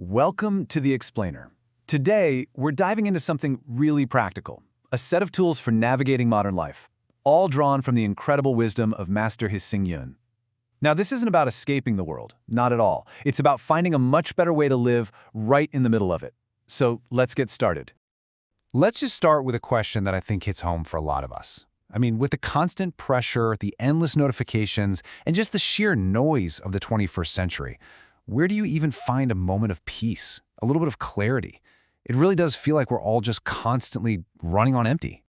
Welcome to The Explainer. Today, we're diving into something really practical, a set of tools for navigating modern life, all drawn from the incredible wisdom of Master Hsing Yun. Now, this isn't about escaping the world, not at all. It's about finding a much better way to live right in the middle of it. So let's get started. Let's just start with a question that I think hits home for a lot of us. I mean, with the constant pressure, the endless notifications, and just the sheer noise of the 21st century, where do you even find a moment of peace, a little bit of clarity? It really does feel like we're all just constantly running on empty.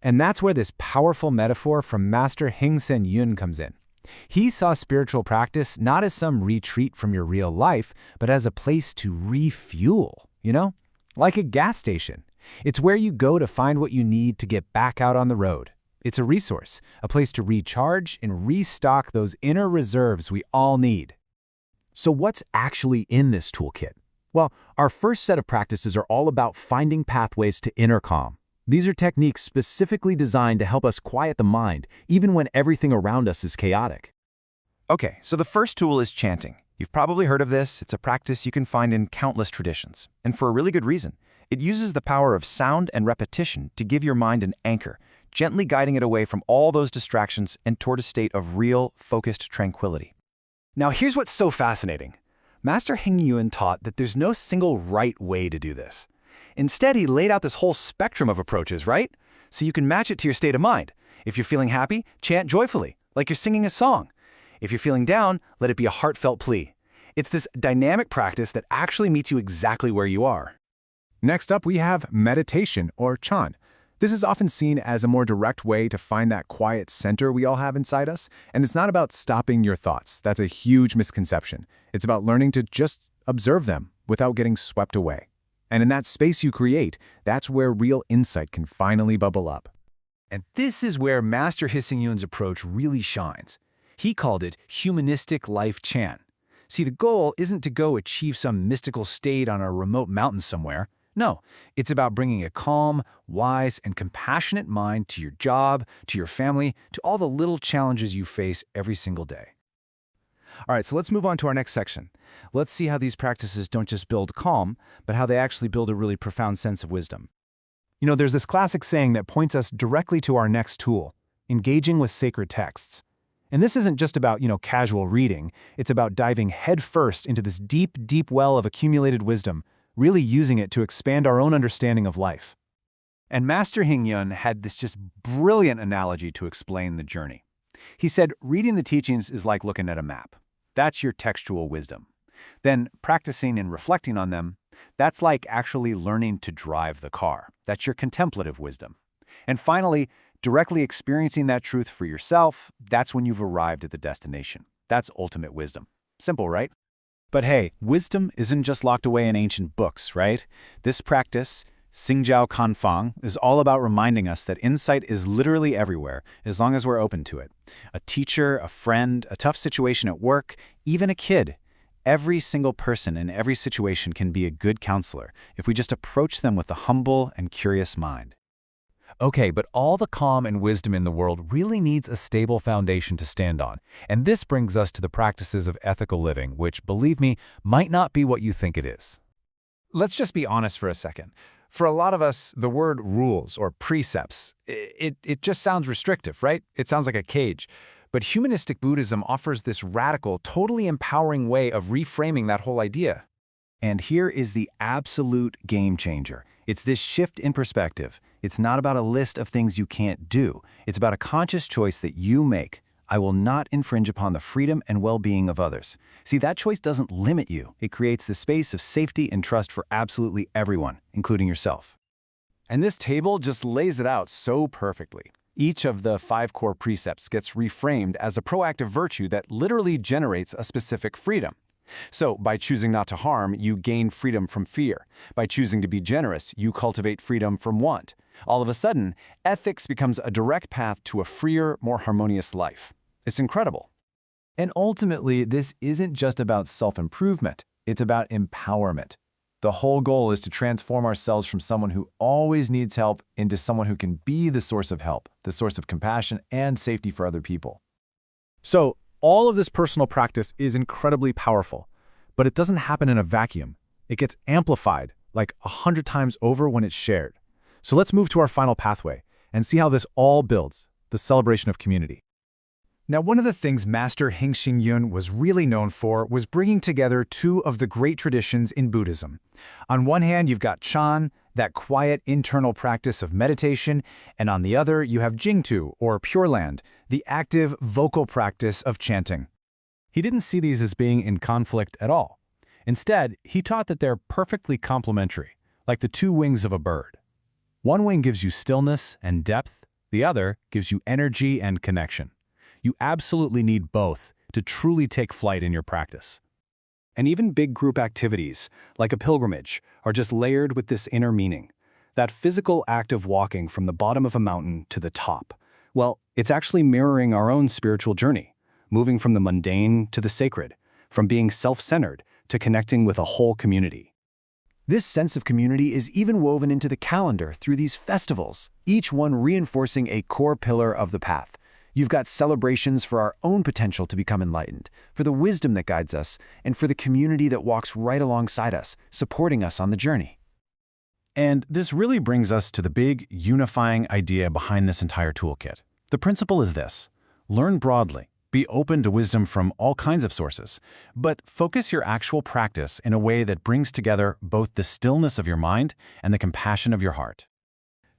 And that's where this powerful metaphor from Master Hsing Yun comes in. He saw spiritual practice not as some retreat from your real life, but as a place to refuel, like a gas station. It's where you go to find what you need to get back out on the road. It's a resource, a place to recharge and restock those inner reserves we all need. So what's actually in this toolkit? Well, our first set of practices are all about finding pathways to inner calm. These are techniques specifically designed to help us quiet the mind, even when everything around us is chaotic. Okay, so the first tool is chanting. You've probably heard of this. It's a practice you can find in countless traditions, and for a really good reason. It uses the power of sound and repetition to give your mind an anchor, gently guiding it away from all those distractions and toward a state of real, focused tranquility. Now, here's what's so fascinating. Master Hsing Yun taught that there's no single right way to do this. Instead, he laid out this whole spectrum of approaches, right? So you can match it to your state of mind. If you're feeling happy, chant joyfully, like you're singing a song. If you're feeling down, let it be a heartfelt plea. It's this dynamic practice that actually meets you exactly where you are. Next up, we have meditation, or Chan. This is often seen as a more direct way to find that quiet center we all have inside us, and it's not about stopping your thoughts. That's a huge misconception. It's about learning to just observe them without getting swept away. And in that space you create, that's where real insight can finally bubble up. And this is where Master Hsing Yun's approach really shines. He called it Humanistic Life Chant. See, the goal isn't to go achieve some mystical state on a remote mountain somewhere. No, it's about bringing a calm, wise, and compassionate mind to your job, to your family, to all the little challenges you face every single day. All right, so let's move on to our next section. Let's see how these practices don't just build calm, but how they actually build a really profound sense of wisdom. There's this classic saying that points us directly to our next tool, engaging with sacred texts. And this isn't just about, casual reading. It's about diving headfirst into this deep, deep well of accumulated wisdom, really using it to expand our own understanding of life. And Master Hsing Yun had this just brilliant analogy to explain the journey. He said, reading the teachings is like looking at a map. That's your textual wisdom. Then practicing and reflecting on them, that's like actually learning to drive the car. That's your contemplative wisdom. And finally, directly experiencing that truth for yourself, that's when you've arrived at the destination. That's ultimate wisdom. Simple, right? But hey, wisdom isn't just locked away in ancient books, right? This practice, Xingjiao Kanfang, is all about reminding us that insight is literally everywhere, as long as we're open to it. A teacher, a friend, a tough situation at work, even a kid. Every single person in every situation can be a good counselor if we just approach them with a humble and curious mind. Okay, but all the calm and wisdom in the world really needs a stable foundation to stand on. And this brings us to the practices of ethical living, which, believe me, might not be what you think it is. Let's just be honest for a second. For a lot of us, the word rules or precepts, it just sounds restrictive, right? It sounds like a cage. But Humanistic Buddhism offers this radical, totally empowering way of reframing that whole idea. And here is the absolute game changer. It's this shift in perspective. It's not about a list of things you can't do. It's about a conscious choice that you make. I will not infringe upon the freedom and well-being of others. See, that choice doesn't limit you. It creates the space of safety and trust for absolutely everyone, including yourself. And this table just lays it out so perfectly. Each of the 5 core precepts gets reframed as a proactive virtue that literally generates a specific freedom. So, by choosing not to harm, you gain freedom from fear. By choosing to be generous, you cultivate freedom from want. All of a sudden, ethics becomes a direct path to a freer, more harmonious life. It's incredible. And ultimately, this isn't just about self-improvement. It's about empowerment. The whole goal is to transform ourselves from someone who always needs help into someone who can be the source of help, the source of compassion and safety for other people. So, all of this personal practice is incredibly powerful, but it doesn't happen in a vacuum. It gets amplified like 100 times over when it's shared. So let's move to our final pathway and see how this all builds, the celebration of community. Now, one of the things Master Hsing Yun was really known for was bringing together two of the great traditions in Buddhism. On one hand, you've got Chan, that quiet internal practice of meditation, and on the other, you have Jingtu, or Pure Land, the active vocal practice of chanting. He didn't see these as being in conflict at all. Instead, he taught that they're perfectly complementary, like the two wings of a bird. One wing gives you stillness and depth, the other gives you energy and connection. You absolutely need both to truly take flight in your practice. And even big group activities, like a pilgrimage, are just layered with this inner meaning. That physical act of walking from the bottom of a mountain to the top. Well, it's actually mirroring our own spiritual journey, moving from the mundane to the sacred, from being self-centered to connecting with a whole community. This sense of community is even woven into the calendar through these festivals, each one reinforcing a core pillar of the path. You've got celebrations for our own potential to become enlightened, for the wisdom that guides us, and for the community that walks right alongside us, supporting us on the journey. And this really brings us to the big, unifying idea behind this entire toolkit. The principle is this: learn broadly, be open to wisdom from all kinds of sources, but focus your actual practice in a way that brings together both the stillness of your mind and the compassion of your heart.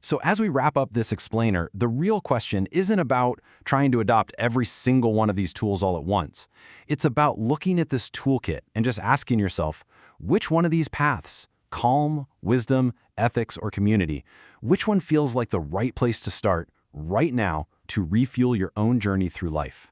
So as we wrap up this explainer, the real question isn't about trying to adopt every single one of these tools all at once. It's about looking at this toolkit and just asking yourself, which one of these paths, calm, wisdom, ethics, or community, which one feels like the right place to start right now to refuel your own journey through life?